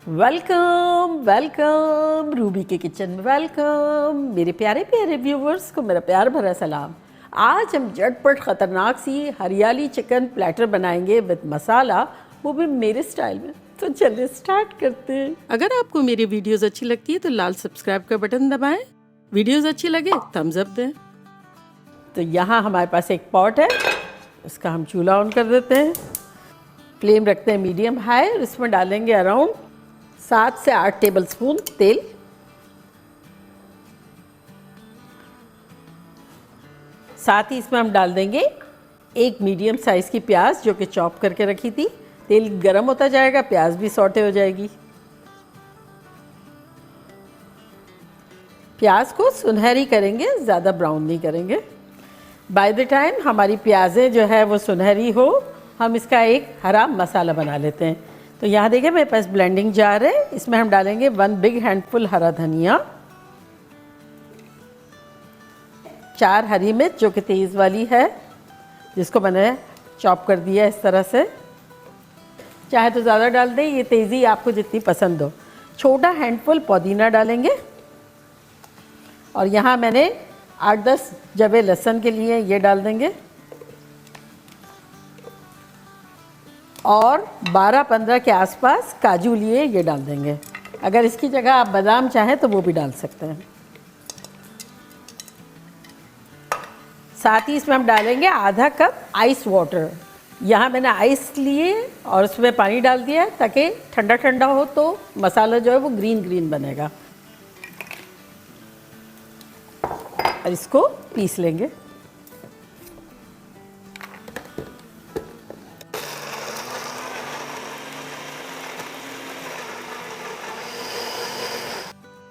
Welcome welcome Ruby के kitchen में welcome. मेरे प्यारे प्यारे व्यूवर्स को मेरा प्यार भरा सलाम। आज हम झटपट ख़तरनाक सी हरियाली चिकन प्लेटर बनाएंगे विद मसाला, वो भी मेरे स्टाइल में। तो चलिए स्टार्ट करते हैं। अगर आपको मेरी वीडियोस अच्छी लगती है तो लाल सब्सक्राइब का बटन दबाएं। वीडियोस अच्छी लगे थम्स अप दें। तो यहाँ हमारे पास एक पॉट है, उसका हम चूल्हा ऑन कर देते हैं। फ्लेम रखते हैं मीडियम हाई और इसमें डालेंगे अराउंड 7 से 8 टेबलस्पून तेल। साथ ही इसमें हम डाल देंगे एक मीडियम साइज़ की प्याज जो कि चॉप करके रखी थी। तेल गरम होता जाएगा, प्याज भी सौटे हो जाएगी। प्याज को सुनहरी करेंगे, ज़्यादा ब्राउन नहीं करेंगे। बाय द टाइम हमारी प्याज़ें जो है वो सुनहरी हो, हम इसका एक हरा मसाला बना लेते हैं। तो यहाँ देखिए मेरे पास ब्लेंडिंग जार है, इसमें हम डालेंगे 1 बिग हैंडफुल हरा धनिया, 4 हरी मिर्च जो कि तेज़ वाली है, जिसको मैंने चॉप कर दिया इस तरह से। चाहे तो ज़्यादा डाल दें, ये तेज़ी आपको जितनी पसंद हो। छोटा हैंडफुल पुदीना डालेंगे और यहाँ मैंने 8-10 जवे लहसुन के लिए ये डाल देंगे और 12-15 के आसपास काजू लिए ये डाल देंगे। अगर इसकी जगह आप बादाम चाहें तो वो भी डाल सकते हैं। साथ ही इसमें हम डालेंगे आधा कप आइस वाटर। यहाँ मैंने आइस लिए और उसमें पानी डाल दिया है ताकि ठंडा ठंडा हो तो मसाला जो है वो ग्रीन ग्रीन बनेगा। और इसको पीस लेंगे।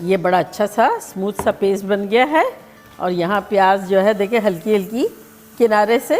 ये बड़ा अच्छा सा स्मूथ सा पेस्ट बन गया है और यहाँ प्याज जो है देखिए हल्की हल्की किनारे से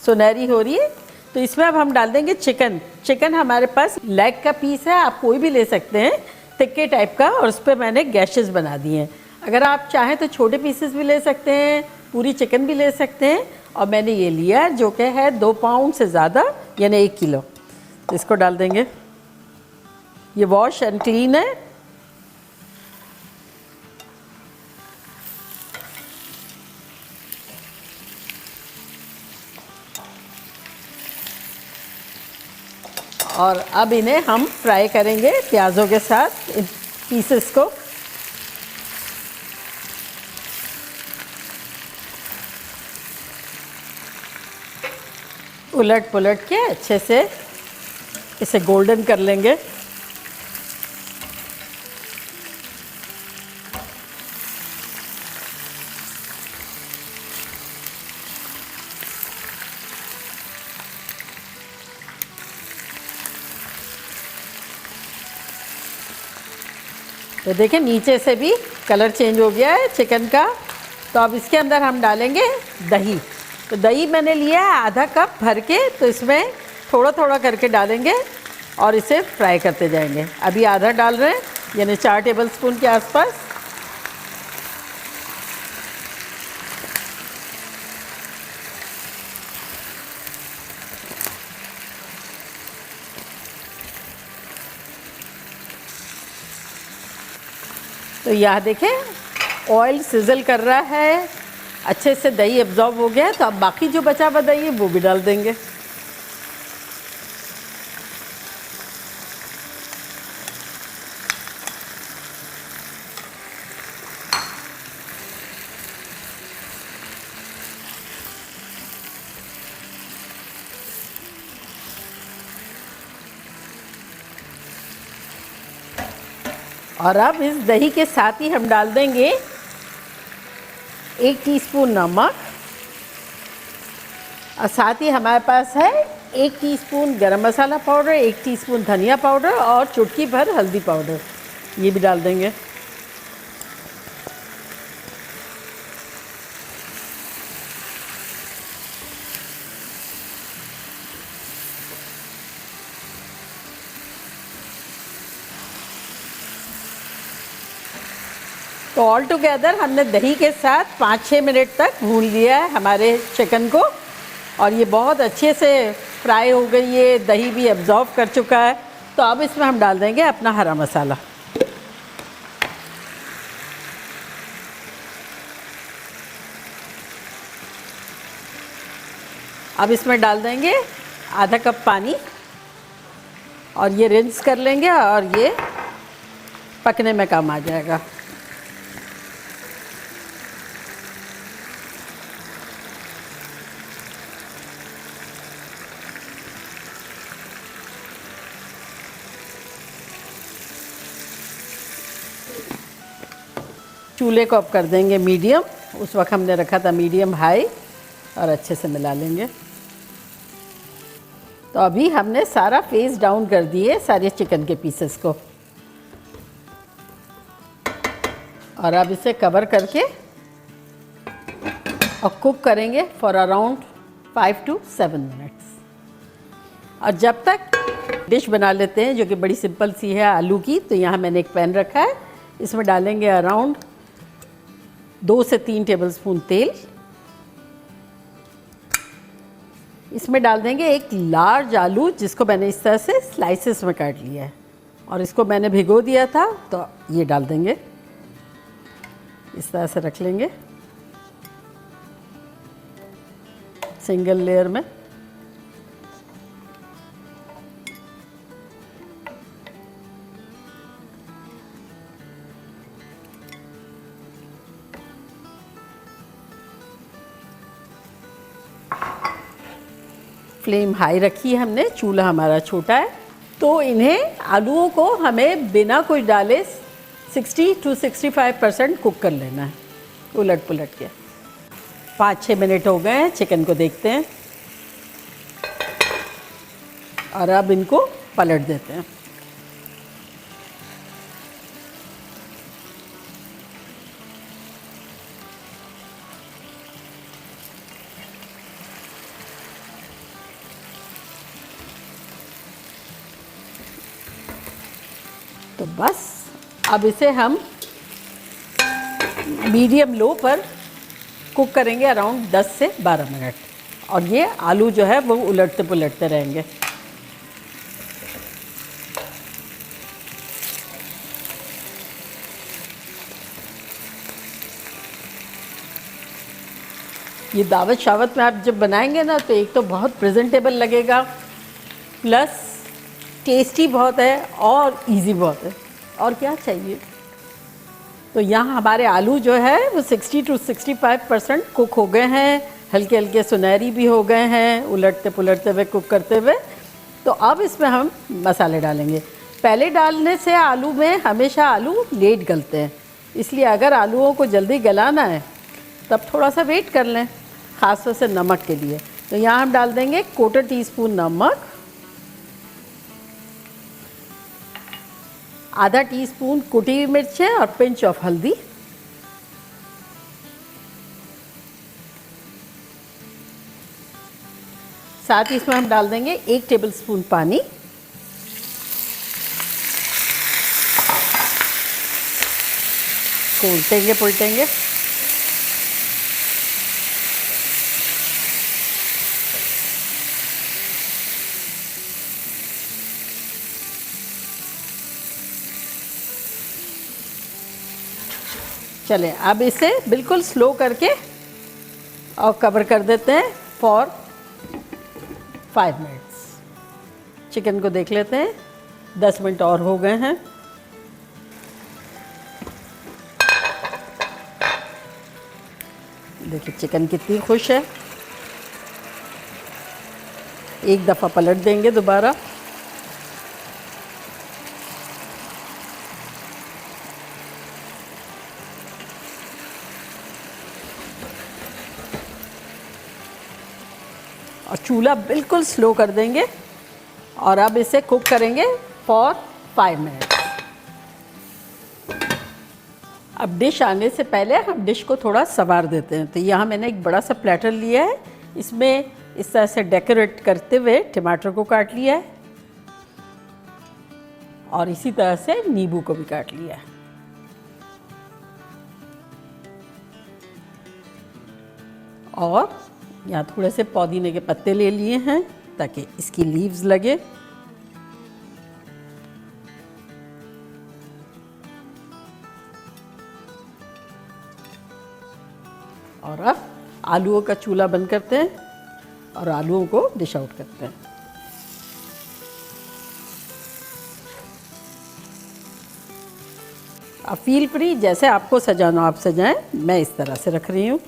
सुनहरी हो रही है। तो इसमें अब हम डाल देंगे चिकन हमारे पास लेग का पीस है, आप कोई भी ले सकते हैं तिक्के टाइप का, और उस पर मैंने गैशेस बना दिए हैं। अगर आप चाहें तो छोटे पीसेस भी ले सकते हैं, पूरी चिकन भी ले सकते हैं। और मैंने ये लिया जो कि है 2 पाउंड से ज़्यादा, यानी 1 किलो। तो इसको डाल देंगे। ये वॉश एंड क्लीन है। और अब इन्हें हम फ्राई करेंगे प्याज़ों के साथ, इन पीसेस को। उलट पुलट के अच्छे से इसे गोल्डन कर लेंगे। तो देखिए नीचे से भी कलर चेंज हो गया है चिकन का। तो अब इसके अंदर हम डालेंगे दही। तो दही मैंने लिया है आधा कप भर के, तो इसमें थोड़ा थोड़ा करके डालेंगे और इसे फ्राई करते जाएंगे। अभी आधा डाल रहे हैं, यानी 4 टेबलस्पून के आसपास। तो यहाँ देखें ऑयल सिजल कर रहा है, अच्छे से दही एब्जॉर्ब हो गया है। तो अब बाकी जो बचा हुआ दही है वो भी डाल देंगे। और अब इस दही के साथ ही हम डाल देंगे 1 टीस्पून नमक, और साथ ही हमारे पास है 1 टीस्पून गरम मसाला पाउडर, 1 टीस्पून धनिया पाउडर और चुटकी भर हल्दी पाउडर, ये भी डाल देंगे। तो ऑल टुगेदर हमने दही के साथ 5-6 मिनट तक भून लिया है हमारे चिकन को, और ये बहुत अच्छे से फ्राई हो गई है, दही भी एब्जॉर्ब कर चुका है। तो अब इसमें हम डाल देंगे अपना हरा मसाला। अब इसमें डाल देंगे आधा कप पानी और ये रिंस कर लेंगे और ये पकने में काम आ जाएगा। चूल्हे को अब कर देंगे मीडियम, उस वक्त हमने रखा था मीडियम हाई, और अच्छे से मिला लेंगे। तो अभी हमने सारा फेस डाउन कर दिए सारे चिकन के पीसेस को, और अब इसे कवर करके और कुक करेंगे फॉर अराउंड 5 to 7 मिनट्स। और जब तक डिश बना लेते हैं जो कि बड़ी सिंपल सी है आलू की। तो यहाँ मैंने एक पैन रखा है, इसमें डालेंगे अराउंड 2 से 3 टेबलस्पून तेल। इसमें डाल देंगे एक लार्ज आलू जिसको मैंने इस तरह से स्लाइसेस में काट लिया है, और इसको मैंने भिगो दिया था, तो ये डाल देंगे, इस तरह से रख लेंगे सिंगल लेयर में। फ्लेम हाई रखी है हमने, चूल्हा हमारा छोटा है। तो इन्हें आलूओं को हमें बिना कुछ डाले 60 to 65% कुक कर लेना है, उलट पुलट के। 5-6 मिनट हो गए हैं, चिकन को देखते हैं और अब इनको पलट देते हैं। तो बस अब इसे हम मीडियम लो पर कुक करेंगे अराउंड 10 से 12 मिनट, और ये आलू जो है वो उलटते पुलटते रहेंगे। ये दावत शावत में आप जब बनाएंगे ना, तो एक तो बहुत प्रेजेंटेबल लगेगा, प्लस टेस्टी बहुत है और इजी बहुत है, और क्या चाहिए। तो यहाँ हमारे आलू जो है वो 60 to 65% कुक हो गए हैं, हल्के हल्के सुनहरी भी हो गए हैं उलटते पुलटते हुए, कुक करते हुए। तो अब इसमें हम मसाले डालेंगे। पहले डालने से आलू में हमेशा आलू लेट गलते हैं, इसलिए अगर आलूओं को जल्दी गलाना है तब थोड़ा सा वेट कर लें, ख़ासतौर से नमक के लिए। तो यहाँ हम डाल देंगे 1/4 टीस्पून नमक, आधा टीस्पून कुटी हुई मिर्च है और पिंच ऑफ हल्दी, साथ ही इसमें हम डाल देंगे 1 टेबलस्पून पानी, को उल्टेंगे पुलटेंगे। चलें, अब इसे बिल्कुल स्लो करके और कवर कर देते हैं फॉर 5 मिनट्स। चिकन को देख लेते हैं, 10 मिनट और हो गए हैं। देखिए चिकन कितनी खुश है। एक दफ़ा पलट देंगे दोबारा। और चूल्हा बिल्कुल स्लो कर देंगे, और अब इसे कुक करेंगे फॉर 5 मिनट्स। अब डिश आने से पहले हम डिश को थोड़ा संवार देते हैं। तो यहाँ मैंने एक बड़ा सा प्लेटर लिया है, इसमें इस तरह से डेकोरेट करते हुए टमाटर को काट लिया है, और इसी तरह से नींबू को भी काट लिया है। और यहाँ थोड़े से पुदीने के पत्ते ले लिए हैं ताकि इसकी लीव्स लगे। और अब आलूओं का चूल्हा बंद करते हैं और आलूओं को डिश आउट करते हैं। आप फील फ्री, जैसे आपको सजाना आप सजाएं, मैं इस तरह से रख रही हूँ।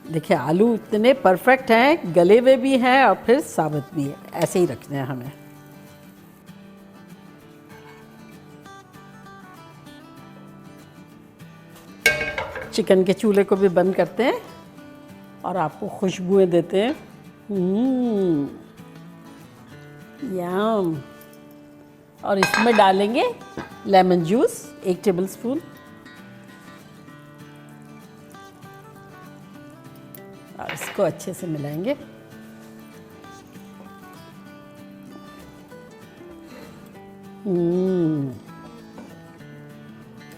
देखिए आलू इतने परफेक्ट हैं, गले हुए भी हैं और फिर साबुत भी है, ऐसे ही रखने हैं हमें। चिकन के चूल्हे को भी बंद करते हैं और आपको खुशबुएं देते हैं। यम। और इसमें डालेंगे लेमन जूस 1 टेबलस्पून और इसको अच्छे से मिलाएंगे।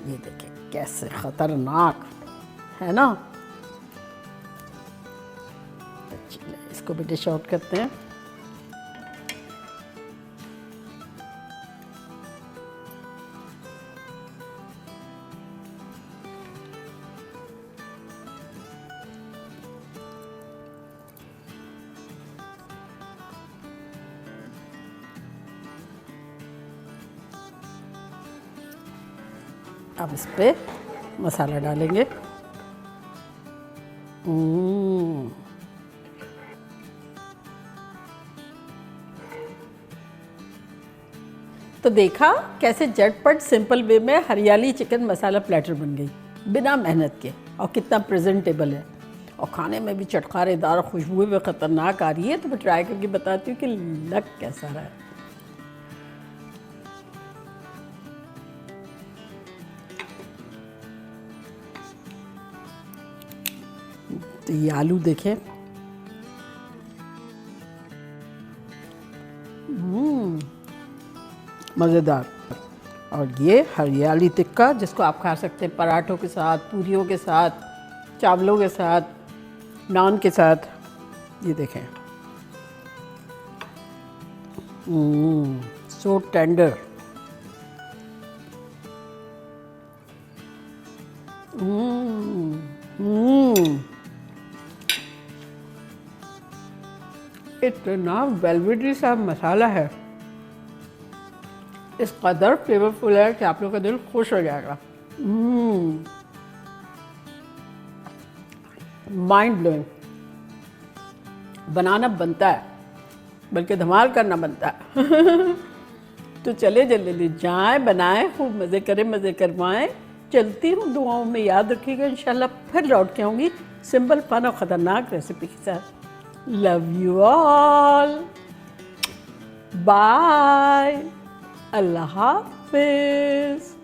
ये देखिए कैसे खतरनाक है ना। इसको भी डिश आउट करते हैं। अब इस पे मसाला डालेंगे। तो देखा कैसे झटपट सिंपल वे में हरियाली चिकन मसाला प्लेटर बन गई बिना मेहनत के, और कितना प्रेजेंटेबल है और खाने में भी चटखारेदार, खुशबू भी खतरनाक आ रही है। तो मैं ट्राई करके बताती हूँ कि लग कैसा रहा है। तो ये आलू देखें, मज़ेदार। और ये हरियाली टिक्का जिसको आप खा सकते हैं पराठों के साथ, पूरियों के साथ, चावलों के साथ, नान के साथ। ये देखें, सो टेंडर। इतना वेलवेटी सा मसाला है, इस कदर फ्लेवरफुल है कि आप लोग का दिल खुश हो जाएगा। Mind blowing. बनाना बनता है, बल्कि धमाल करना बनता है। तो चले जल्दी जाएं, बनाएं, खूब मज़े करें, मज़े करवाएं। चलती हूँ, दुआओं में याद रखिएगा। इंशाल्लाह फिर लौट के आऊँगी सिंपल फन और ख़तरनाक रेसिपी के साथ। लव यू ऑल, बाय, अल्लाह हाफिज़।